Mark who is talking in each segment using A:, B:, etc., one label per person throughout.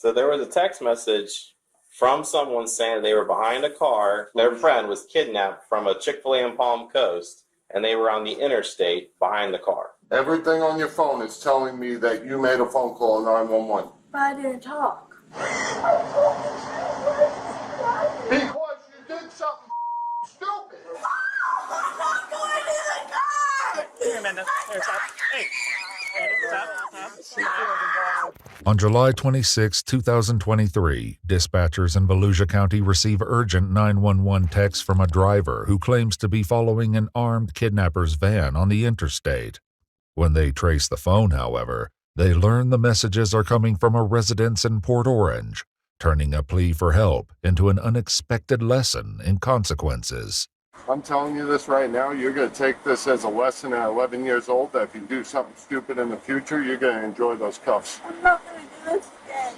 A: So there was a text message from someone saying they were behind a car. Their friend was kidnapped from a Chick-fil-A in Palm Coast, and they were on the interstate behind the car.
B: Everything on your phone is telling me that you made a phone call 911.
C: But I didn't talk.
B: Because you did something stupid.
C: I'm not going to the car!
D: Here, Amanda. Here, stop. Hey. Stop.
E: On July 26, 2023, dispatchers in Volusia County receive urgent 911 text from a driver who claims to be following an armed kidnapper's van on the interstate. When they trace the phone, however, they learn the messages are coming from a residence in Port Orange, turning a plea for help into an unexpected lesson in consequences.
B: I'm telling you this right now, you're going to take this as a lesson at 11 years old, that if you do something stupid in the future, you're going to enjoy those cuffs.
C: I'm not going to do this again.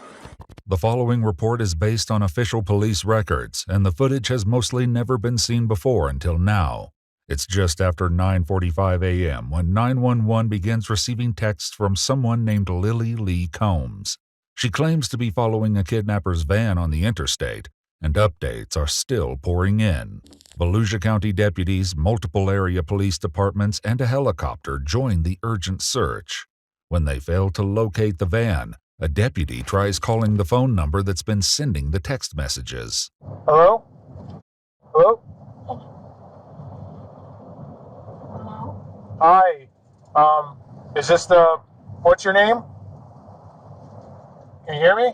E: The following report is based on official police records, and the footage has mostly never been seen before until now. It's just after 9:45 a.m. when 911 begins receiving texts from someone named Lily Lee Combs. She claims to be following a kidnapper's van on the interstate, and updates are still pouring in. Volusia County deputies, multiple area police departments, and a helicopter join the urgent search. When they fail to locate the van, a deputy tries calling the phone number that's been sending the text messages.
F: Hello? Hello?
C: Hello?
F: Hi. Is this what's your name? Can you hear me?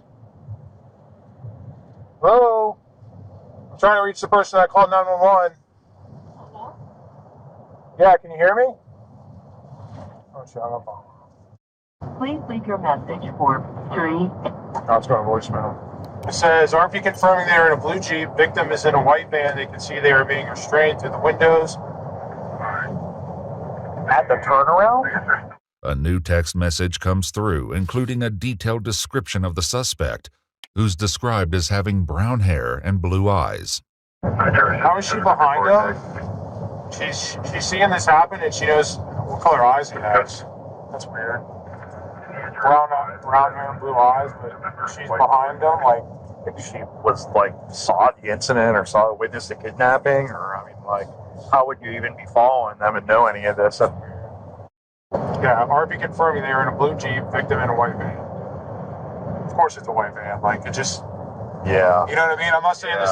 F: Hello? I'm trying to reach the person that called 911.
C: Hello?
F: Yeah, can you hear me? Oh, shit, I'm up.
G: Please leave your message for 3.
F: No, it's going to voicemail. It says, RP confirming they are in a blue Jeep. Victim is in a white van. They can see they are being restrained through the windows. At the turnaround?
E: A new text message comes through, including a detailed description of the suspect, who's described as having brown hair and blue eyes.
F: How is she behind him? She's seeing this happen and she knows what color eyes he has. That's weird. Brown hair and blue eyes, but she's behind him. Like,
H: If she was saw the incident or saw the witness the kidnapping, or how would you even be following them and know any of this?
F: yeah, RP confirming they are in a blue Jeep, victim in a white van. Of course it's a white van. It just,
H: Yeah.
F: you know what I mean? I'm not saying this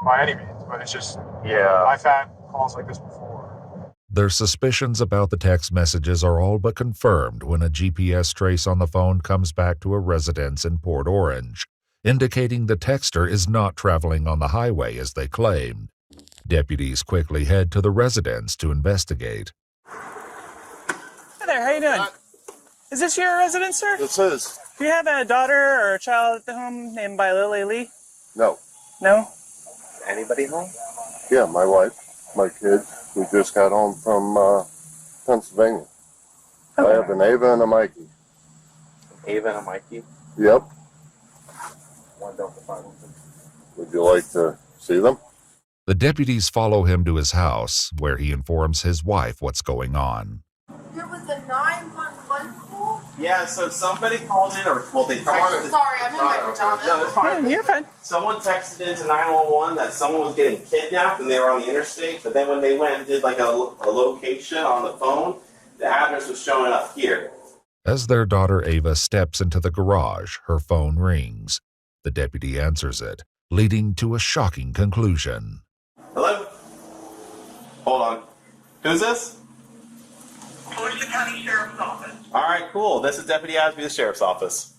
F: by any means, but it's just,
H: Yeah.
F: I've had calls like this before.
E: Their suspicions about the text messages are all but confirmed when a GPS trace on the phone comes back to a residence in Port Orange, indicating the texter is not traveling on the highway as they claimed. Deputies quickly head to the residence to investigate.
D: Hi there, how you doing? Is this your residence, sir?
B: This is.
D: Do you have a daughter or a child at the home named by Lily Lee?
B: No.
D: No?
A: Anybody home?
B: Yeah, my wife, my kids. We just got home from Pennsylvania. I have an Ava and a Mikey.
A: Ava and a Mikey?
B: Yep.
A: One Delta 5.
B: Would you like to see them?
E: The deputies follow him to his house, where he informs his wife what's going on.
C: There was a 911 call?
A: Yeah, so somebody called in, they
C: texted. Sorry, I'm in my pajamas.
A: No, it's fine.
D: You're fine.
A: Someone texted into 911 that someone was getting kidnapped and they were on the interstate, but then when they went and did a location on the phone, the address was showing up here.
E: As their daughter Ava steps into the garage, her phone rings. The deputy answers it, leading to a shocking conclusion.
A: Hello? Hold on. Who's this?
G: Volusia County Sheriff's Office.
A: All right, cool. This is Deputy Asby, the Sheriff's Office.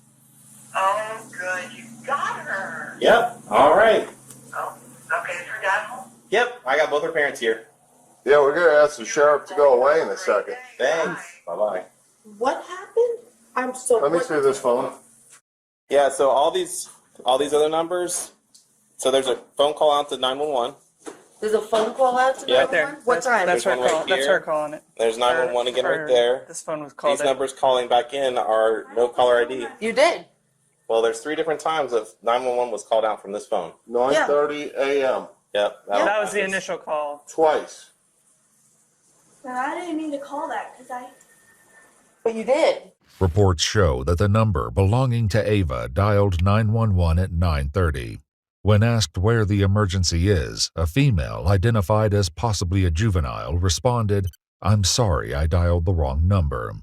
G: Oh, good. You got her.
A: Yep. All right.
G: Oh, okay. Is her dad home?
A: Yep. I got both her parents here.
B: Yeah, we're going to ask the sheriff to go away in a second.
A: Thanks. Bye-bye.
C: What happened? I'm so...
B: Let me see this phone.
A: Yeah, so all these other numbers, so there's a phone call out to 911.
C: There's a phone call out to
A: Yeah.
D: Right there.
C: 911? What time?
D: That's her
A: There's one
D: call.
A: right
D: That's
A: here.
D: her calling it.
A: There's 911 again right there.
D: This phone was called
A: These numbers calling back in are no caller ID.
C: You did.
A: Well, there's 3 different times that 911 was called out from this phone.
B: 9:30 a.m.
A: Yep.
D: That was the initial call.
B: Twice.
C: No, I didn't mean to call that because But you did.
E: Reports show that the number belonging to Ava dialed 911 at 9:30. When asked where the emergency is, a female identified as possibly a juvenile responded, "I'm sorry, I dialed the wrong number."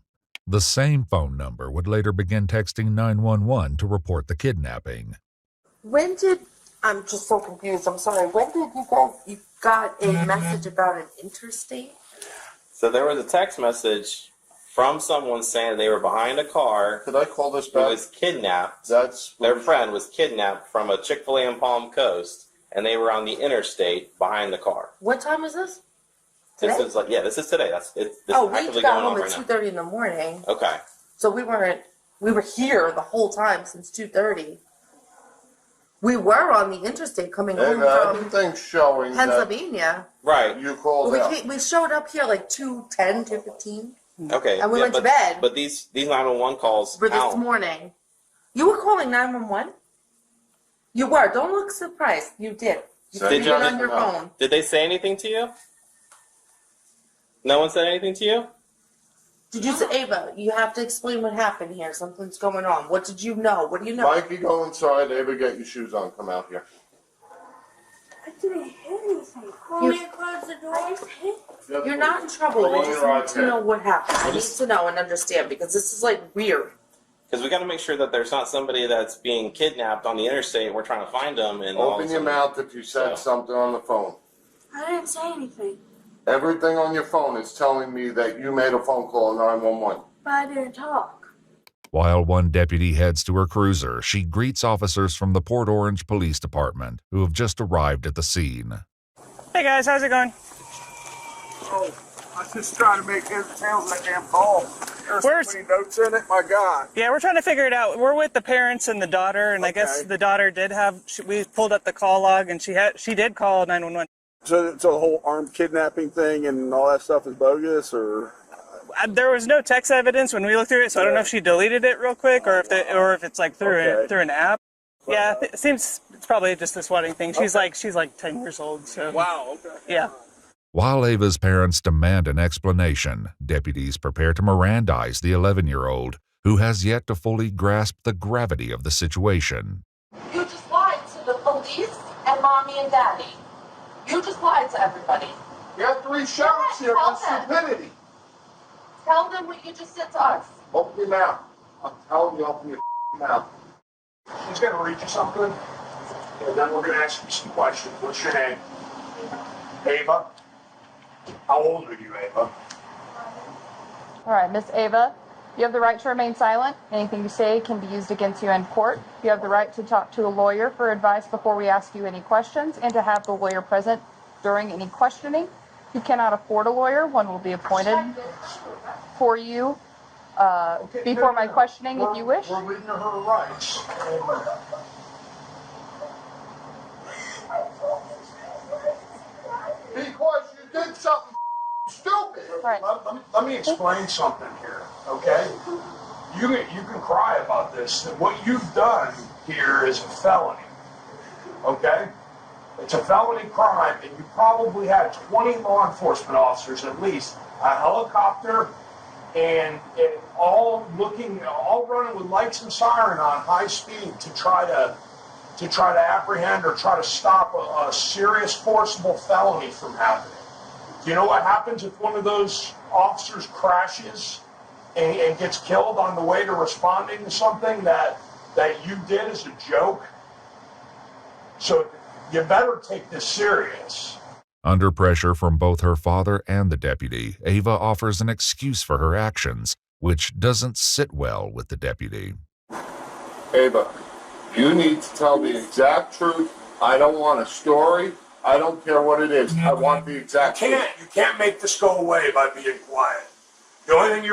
E: The same phone number would later begin texting 911 to report the kidnapping.
C: When did, I'm just so confused, I'm sorry, when did you got a message about an interstate?
A: So there was a text message from someone saying they were behind a car.
B: Could I call this
A: Who
B: back?
A: was kidnapped.
B: That's
A: Their friend was kidnapped from a Chick-fil-A in Palm Coast, and they were on the interstate behind the car.
C: What time is this? Today?
A: This is this is today. This
C: We
A: is
C: got
A: actively going
C: home
A: on
C: at
A: right
C: 2:30 in the morning.
A: now. Okay.
C: So we were here the whole time since 2:30. We were on the interstate coming home from
B: everything's showing
C: Pennsylvania.
A: Right.
B: that you called out.
C: We showed up here like 2:10, 2:15.
A: Okay.
C: And we went to bed.
A: But these 911 calls
C: For this
A: out.
C: morning. You were calling 911? You were. Don't look surprised. You did. You
B: Did
C: did
A: you
C: it on your phone.
A: Did they say anything to you? No one said anything to you?
C: Did you say, Ava, you have to explain what happened here. Something's going on. What did you know? What do you know?
B: Mikey, go inside. Ava, get your shoes on. Come out here.
I: I didn't hear anything. Want me to close the door?
C: You're not in trouble. I just need to know what happened. I need to know and understand because this is like weird.
A: Because we got to make sure that there's not somebody that's being kidnapped on the interstate and we're trying to find them. And all of a
B: Open your
A: sudden-
B: mouth if you said something on the phone.
I: I didn't say anything,
B: Everything on your phone is telling me that you made a phone call 911.
I: but I didn't talk.
E: While one deputy heads to her cruiser, she greets officers from the Port Orange Police Department who have just arrived at the scene.
D: Hey guys, how's it going?
J: Oh, I was just trying to make heads and tails of that damn call. There's so many notes in it, my God.
D: Yeah, we're trying to figure it out. We're with the parents and the daughter, and I guess the daughter did have. We pulled up the call log, and she did call 911.
J: So the whole armed kidnapping thing and all that stuff is bogus, or?
D: There was no text evidence when we looked through it, so I don't know if she deleted it real quick or if it's like through an app. Yeah, it seems it's probably just this wedding thing. She's like 10 years old, so.
J: Wow. Okay.
D: Yeah.
E: While Ava's parents demand an explanation, deputies prepare to Mirandize the 11-year-old, who has yet to fully grasp the gravity of the situation.
C: You just lied to the police and mommy and daddy. You just lied to everybody.
B: You have 3 sheriffs here for stupidity.
C: Tell them what you just said to us.
B: Open your mouth. I'm telling you, open your mouth.
F: She's going to read you something, and then we're going to ask you some questions. What's your name? Ava? How old are you, Ava?
K: All right, Miss Ava, you have the right to remain silent. Anything you say can be used against you in court. You have the right to talk to a lawyer for advice before we ask you any questions and to have the lawyer present during any questioning. If you cannot afford a lawyer, one will be appointed for you before my questioning if you wish.
F: We're reading her rights.
B: Because you did something stupid.
K: Right.
F: Let me explain something here, okay? You can cry about this. What you've done here is a felony, okay? It's a felony crime, and you probably had 20 law enforcement officers at least, a helicopter, and all running with lights and siren on high speed to try to apprehend or try to stop a serious forcible felony from happening. Do you know what happens if one of those officers crashes and gets killed on the way to responding to something that you did as a joke? So you better take this serious.
E: Under pressure from both her father and the deputy, Ava offers an excuse for her actions, which doesn't sit well with the deputy.
B: Ava, you need to tell the exact truth. I don't want a story. I don't care what it is. I want the exact truth.
F: You can't make this go away by being quiet. The only thing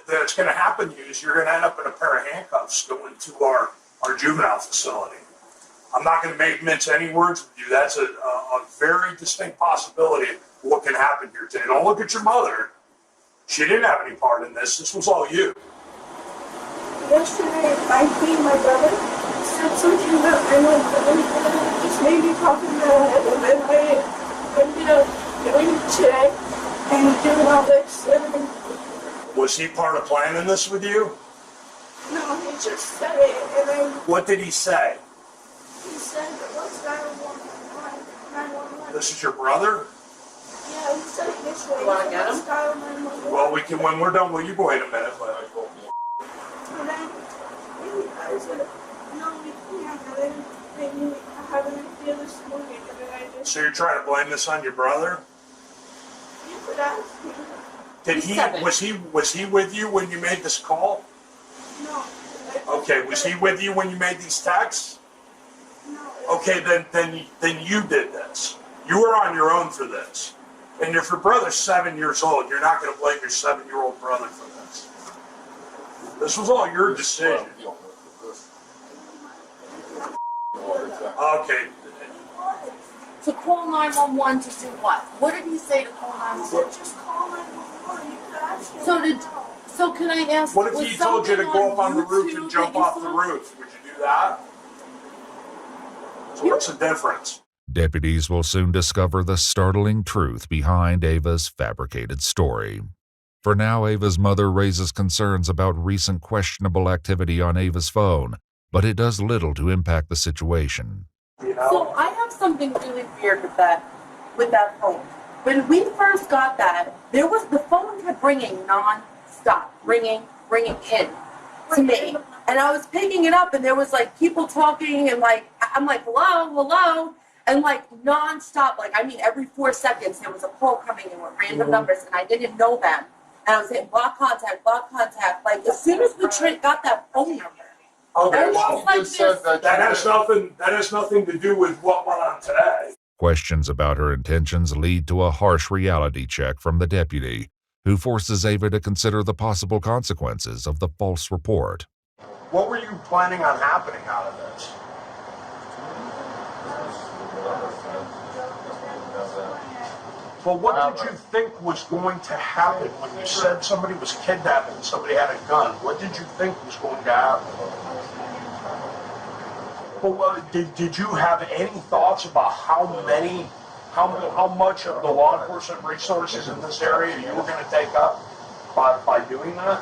F: that's going to happen to you is you're going to end up in a pair of handcuffs going to our juvenile facility. I'm not going to mince any words with you. That's a very distinct possibility of what can happen here today. Don't look at your mother. She didn't have any part in this. This was all you.
I: Yesterday, I think my brother said something about my brother. Just made me pop in my head, and then I ended up doing it today and doing all this.
J: Was he part of planning this with you?
I: No, he just said it, and then
J: What did he say?
I: he said, what's 911?
J: This is your brother?
I: Yeah, he said it this way.
C: You wanna get him?
I: What's 911?
J: Well, we can, when we're done, will you wait a minute?
I: And then I said, no, we can't. And then I had an idea this morning, and then I just...
J: So you're trying to blame this on your brother?
I: You could ask me.
J: Did he, was he with you when you made this call?
I: No.
J: Okay, was he with you when you made these texts?
I: No.
J: Okay, then you did this. You were on your own for this. And if your brother's 7 years old, you're not going to blame your 7-year-old brother for this. This was all your decision. Okay.
C: To call 911 to do what? What did he say to call 911?
I: Just call 911. You could ask him.
C: So can I ask?
J: What if he told you to go up on the roof and jump off the roof? Would you do that? So what's the difference?
E: Deputies will soon discover the startling truth behind Ava's fabricated story. For now, Ava's mother raises concerns about recent questionable activity on Ava's phone, but it does little to impact the situation.
C: So I have something really weird with that phone. When we first got that, the phone kept ringing non-stop, ringing in to me. And I was picking it up and there was like people talking and like, I'm like, hello. And like non-stop, like I mean every 4 seconds there was a call coming in with random numbers and I didn't know them. And I was hitting block contact. Like as soon as we got that phone number.
J: Okay,
C: well, like
J: that has nothing to do with what went on today.
E: Questions about her intentions lead to a harsh reality check from the deputy, who forces Ava to consider the possible consequences of the false report.
J: What were you planning on happening out of this? Well, what did you think was going to happen when you said somebody was kidnapped and somebody had a gun? What did you think was going to happen? Well, did you have any thoughts about how much of the law enforcement resources in this area you were going to take up by doing that?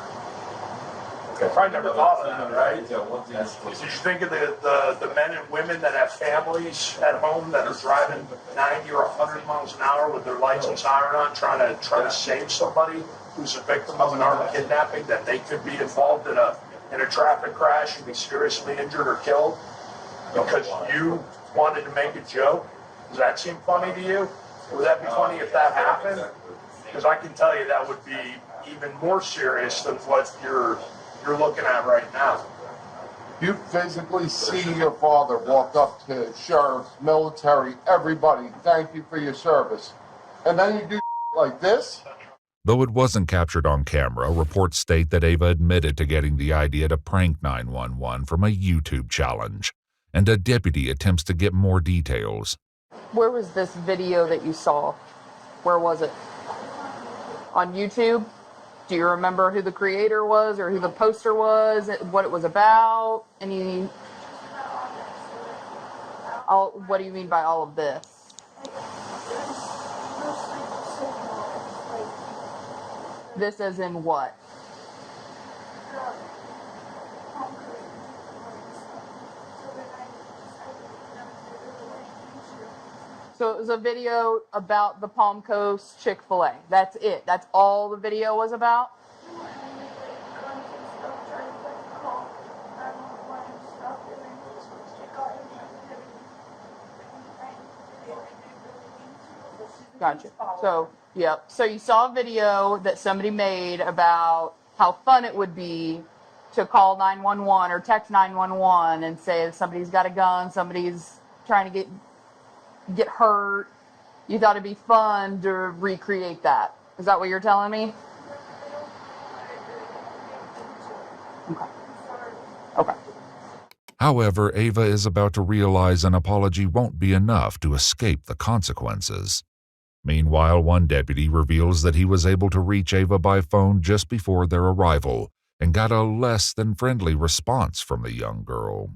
J: I probably never thought of that, right? Did you think of the men and women that have families at home that are driving 90 or 100 miles an hour with their lights and siren on, trying to save somebody who's a victim of an armed kidnapping, that they could be involved in a traffic crash and be seriously injured or killed because you wanted to make a joke? Does that seem funny to you? Would that be funny if that happened? Because I can tell you that would be even more serious than what you're looking at right now.
B: You physically see your father walk up to sheriffs, military, everybody, thank you for your service. And then you do like this?
E: Though it wasn't captured on camera, reports state that Ava admitted to getting the idea to prank 911 from a YouTube challenge, and a deputy attempts to get more details.
K: Where was this video that you saw? Where was it? On YouTube? Do you remember who the creator was or who the poster was, what it was about? What do you mean by all of this? This as in what? So it was a video about the Palm Coast Chick-fil-A. That's it. That's all the video was about? Gotcha. So, yep. So you saw a video that somebody made about how fun it would be to call 911 or text 911 and say somebody's got a gun, somebody's trying to get hurt. You thought it'd be fun to recreate that. Is that what you're telling me? Okay.
E: However, Ava is about to realize an apology won't be enough to escape the consequences. Meanwhile, one deputy reveals that he was able to reach Ava by phone just before their arrival and got a less than friendly response from the young girl.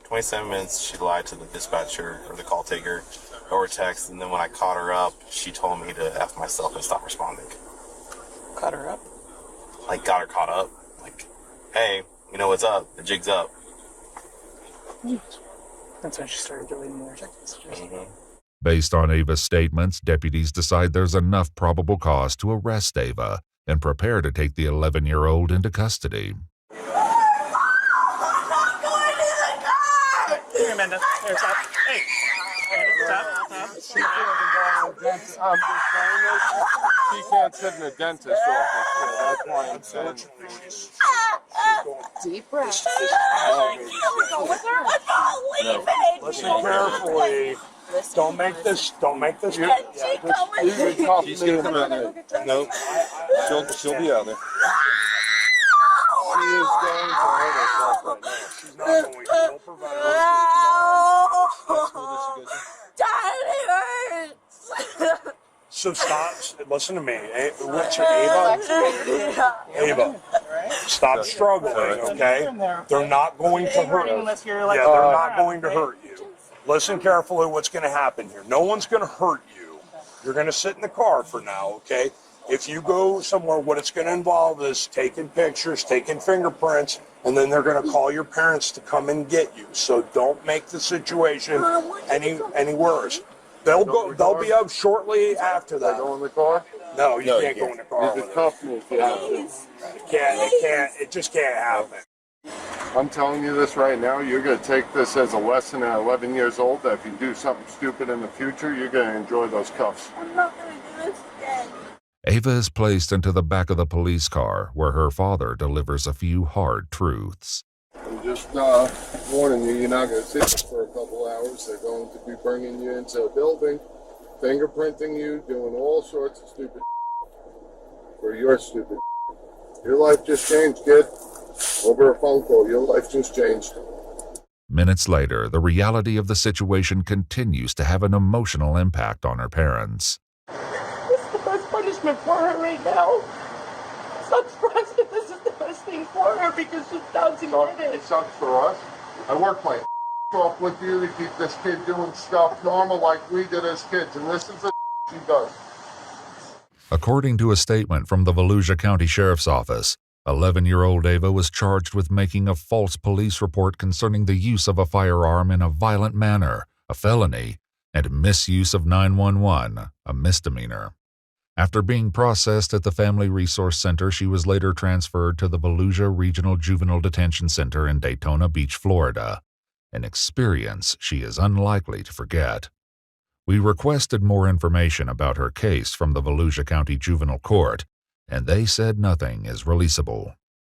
A: 27 minutes, she lied to the dispatcher or the call taker over text, and then when I caught her up, she told me to F myself and stop responding.
D: Cut her up?
A: like got her caught up. Like, hey, you know what's up? The jig's up.
D: That's when she started deleting more text messages.
A: Mm-hmm.
E: Based on Ava's statements, deputies decide there's enough probable cause to arrest Ava and prepare to take the 11-year-old into custody.
D: Here, Amanda. Here, stop. Hey. Stop.
B: I'm just saying this. She can't sit in a dentist's office, so that's why I'm saying.
C: Deep breath.
J: Listen carefully. Don't make this.
B: You can talk to me.
A: No, she'll be out there.
B: She is going to hurt herself right now.
J: She's not going to. Don't prevent her. So stop. Listen to me. What's your Ava? Ava. Stop struggling, okay? They're not going to hurt you. Yeah, they're not going to hurt you. Listen carefully what's going to happen here. No one's going to hurt you. You're going to sit in the car for now, okay? If you go somewhere, what it's going to involve is taking pictures, taking fingerprints, and then they're going to call your parents to come and get you. So don't make the situation any worse. They'll be up shortly after that.
B: Go in the car?
J: No, you can't go in the car.
B: You just cuff me if you have to.
J: It just can't happen.
B: I'm telling you this right now, you're going to take this as a lesson at 11 years old, that if you do something stupid in the future, you're going to enjoy those cuffs.
I: I'm not going to do this again.
E: Ava is placed into the back of the police car, where her father delivers a few hard truths.
B: I'm just warning you, you're not going to sit for a couple hours. They're going to be bringing you into a building, fingerprinting you, doing all sorts of stupid for your stupid. Your life just changed, kid. Over a phone call, your life just changed.
E: Minutes later, the reality of the situation continues to have an emotional impact on her parents.
I: This is the best punishment for her right now. Sucks for us, but this is the best thing for her because she's bouncing with
B: It
I: it.
B: sucks for us. I work my off with you to keep this kid doing stuff normal like we did as kids, and this is the she does.
E: According to a statement from the Volusia County Sheriff's Office, 11-year-old Ava was charged with making a false police report concerning the use of a firearm in a violent manner, a felony, and misuse of 911, a misdemeanor. After being processed at the Family Resource Center, she was later transferred to the Volusia Regional Juvenile Detention Center in Daytona Beach, Florida, an experience she is unlikely to forget. We requested more information about her case from the Volusia County Juvenile Court, and they said nothing is releasable.